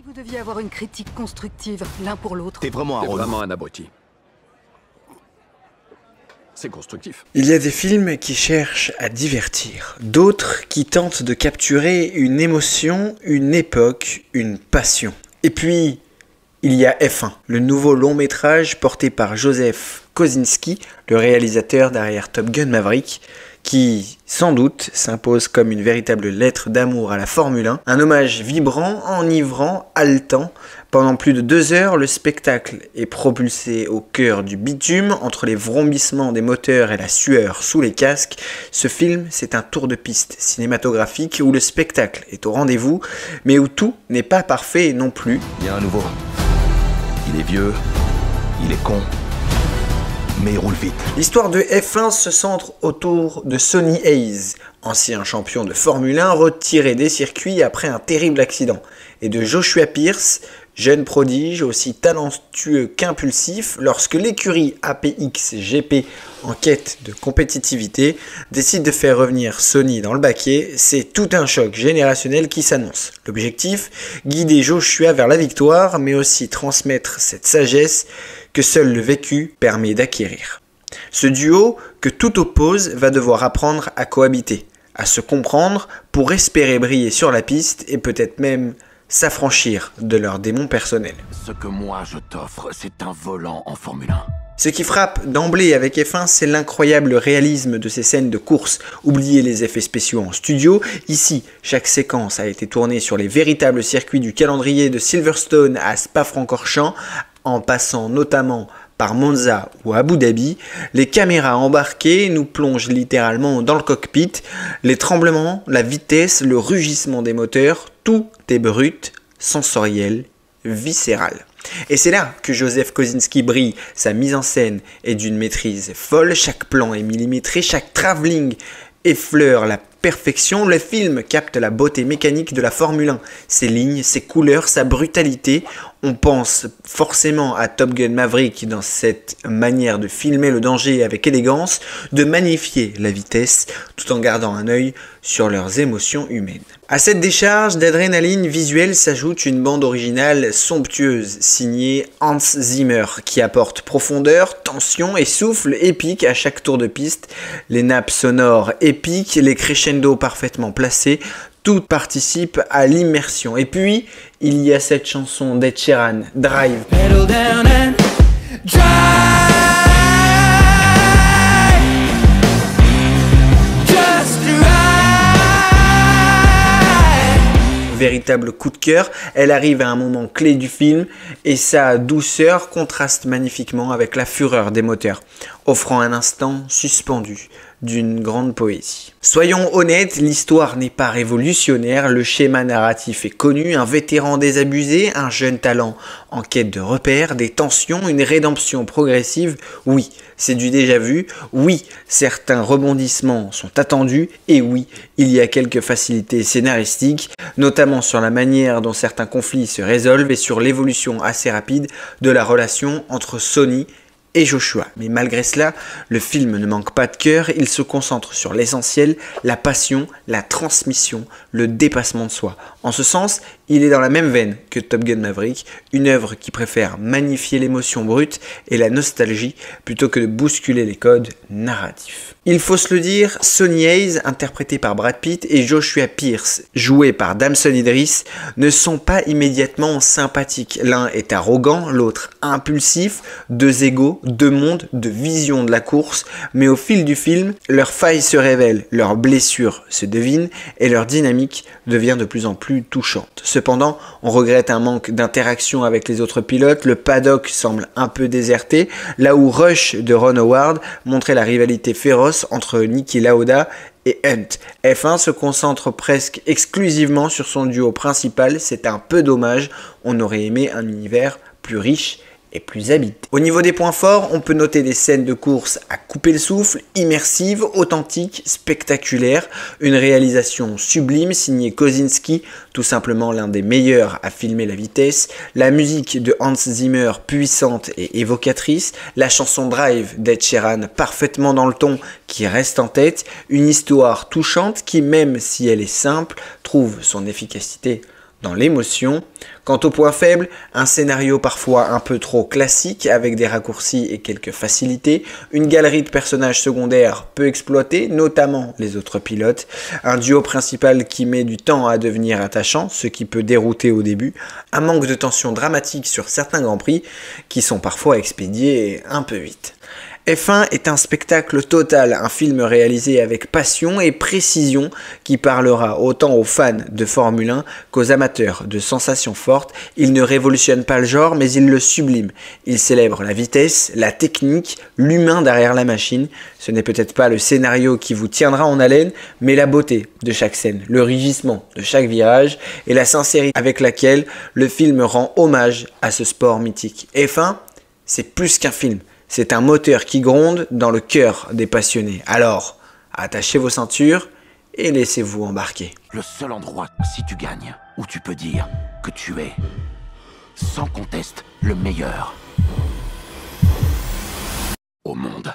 Vous deviez avoir une critique constructive, l'un pour l'autre. T'es vraiment un abruti. C'est constructif. Il y a des films qui cherchent à divertir, d'autres qui tentent de capturer une émotion, une époque, une passion. Et puis, il y a F1, le nouveau long métrage porté par Joseph Kosinski, le réalisateur derrière Top Gun Maverick, qui, sans doute, s'impose comme une véritable lettre d'amour à la Formule 1, un hommage vibrant, enivrant, haletant. Pendant plus de 2 heures, le spectacle est propulsé au cœur du bitume, entre les vrombissements des moteurs et la sueur sous les casques. Ce film, c'est un tour de piste cinématographique où le spectacle est au rendez-vous, mais où tout n'est pas parfait non plus. Il y a un nouveau. Il est vieux, il est con, mais il roule vite. L'histoire de F1 se centre autour de Sonny Hayes, ancien champion de Formule 1 retiré des circuits après un terrible accident, et de Joshua Pierce, jeune prodige aussi talentueux qu'impulsif, lorsque l'écurie APX GP, en quête de compétitivité, décide de faire revenir Sonny dans le baquet. C'est tout un choc générationnel qui s'annonce. L'objectif, guider Joshua vers la victoire, mais aussi transmettre cette sagesse que seul le vécu permet d'acquérir. Ce duo que tout oppose va devoir apprendre à cohabiter, à se comprendre pour espérer briller sur la piste et peut-être même s'affranchir de leurs démons personnels. Ce que moi je t'offre, c'est un volant en Formule 1. Ce qui frappe d'emblée avec F1, c'est l'incroyable réalisme de ces scènes de course. Oubliez les effets spéciaux en studio. Ici, chaque séquence a été tournée sur les véritables circuits du calendrier de Silverstone à Spa-Francorchamps, en passant notamment par Monza ou Abu Dhabi. Les caméras embarquées nous plongent littéralement dans le cockpit. Les tremblements, la vitesse, le rugissement des moteurs, tout est brut, sensoriel, viscéral. Et c'est là que Joseph Kosinski brille. Sa mise en scène est d'une maîtrise folle, chaque plan est millimétré, chaque travelling effleure la perfection. Le film capte la beauté mécanique de la Formule 1, ses lignes, ses couleurs, sa brutalité. On pense forcément à Top Gun Maverick dans cette manière de filmer le danger avec élégance, de magnifier la vitesse tout en gardant un œil sur leurs émotions humaines. À cette décharge d'adrénaline visuelle s'ajoute une bande originale somptueuse signée Hans Zimmer qui apporte profondeur, tension et souffle épique à chaque tour de piste. Les nappes sonores épiques, les crescendos parfaitement placés, tout participe à l'immersion. Et puis, il y a cette chanson d'Ed Sheeran, Drive. Pedal down and drive. Just drive. Véritable coup de cœur, elle arrive à un moment clé du film et sa douceur contraste magnifiquement avec la fureur des moteurs, offrant un instant suspendu d'une grande poésie. Soyons honnêtes, l'histoire n'est pas révolutionnaire, le schéma narratif est connu, un vétéran désabusé, un jeune talent en quête de repères, des tensions, une rédemption progressive. Oui, c'est du déjà vu, oui, certains rebondissements sont attendus, et oui, il y a quelques facilités scénaristiques, notamment sur la manière dont certains conflits se résolvent et sur l'évolution assez rapide de la relation entre Sonny et Joshua. Mais malgré cela, le film ne manque pas de cœur, il se concentre sur l'essentiel, la passion, la transmission, le dépassement de soi. En ce sens, il est dans la même veine que Top Gun Maverick, une œuvre qui préfère magnifier l'émotion brute et la nostalgie plutôt que de bousculer les codes narratifs. Il faut se le dire, Sonny Hayes, interprété par Brad Pitt, et Joshua Pierce, joué par Damson Idris, ne sont pas immédiatement sympathiques. L'un est arrogant, l'autre impulsif, deux égos, deux mondes, deux visions de la course, mais au fil du film, leurs failles se révèlent, leurs blessures se devinent et leur dynamique devient de plus en plus touchante. Cependant, on regrette un manque d'interaction avec les autres pilotes, le paddock semble un peu déserté, là où Rush de Ron Howard montrait la rivalité féroce entre Niki Lauda et Hunt. F1 se concentre presque exclusivement sur son duo principal, c'est un peu dommage, on aurait aimé un univers plus riche et plus habité. Au niveau des points forts, on peut noter des scènes de course à couper le souffle, immersives, authentiques, spectaculaires, une réalisation sublime signée Kosinski, tout simplement l'un des meilleurs à filmer la vitesse, la musique de Hans Zimmer puissante et évocatrice, la chanson Drive d'Ed Sheeran parfaitement dans le ton qui reste en tête, une histoire touchante qui, même si elle est simple, trouve son efficacité dans l'émotion. Quant au point faible, un scénario parfois un peu trop classique avec des raccourcis et quelques facilités, une galerie de personnages secondaires peu exploités, notamment les autres pilotes, un duo principal qui met du temps à devenir attachant, ce qui peut dérouter au début, un manque de tension dramatique sur certains grands prix qui sont parfois expédiés un peu vite. F1 est un spectacle total, un film réalisé avec passion et précision qui parlera autant aux fans de Formule 1 qu'aux amateurs de sensations fortes. Il ne révolutionne pas le genre, mais il le sublime. Il célèbre la vitesse, la technique, l'humain derrière la machine. Ce n'est peut-être pas le scénario qui vous tiendra en haleine, mais la beauté de chaque scène, le rugissement de chaque virage et la sincérité avec laquelle le film rend hommage à ce sport mythique. F1, c'est plus qu'un film. C'est un moteur qui gronde dans le cœur des passionnés. Alors, attachez vos ceintures et laissez-vous embarquer. Le seul endroit, si tu gagnes, où tu peux dire que tu es, sans conteste, le meilleur au monde.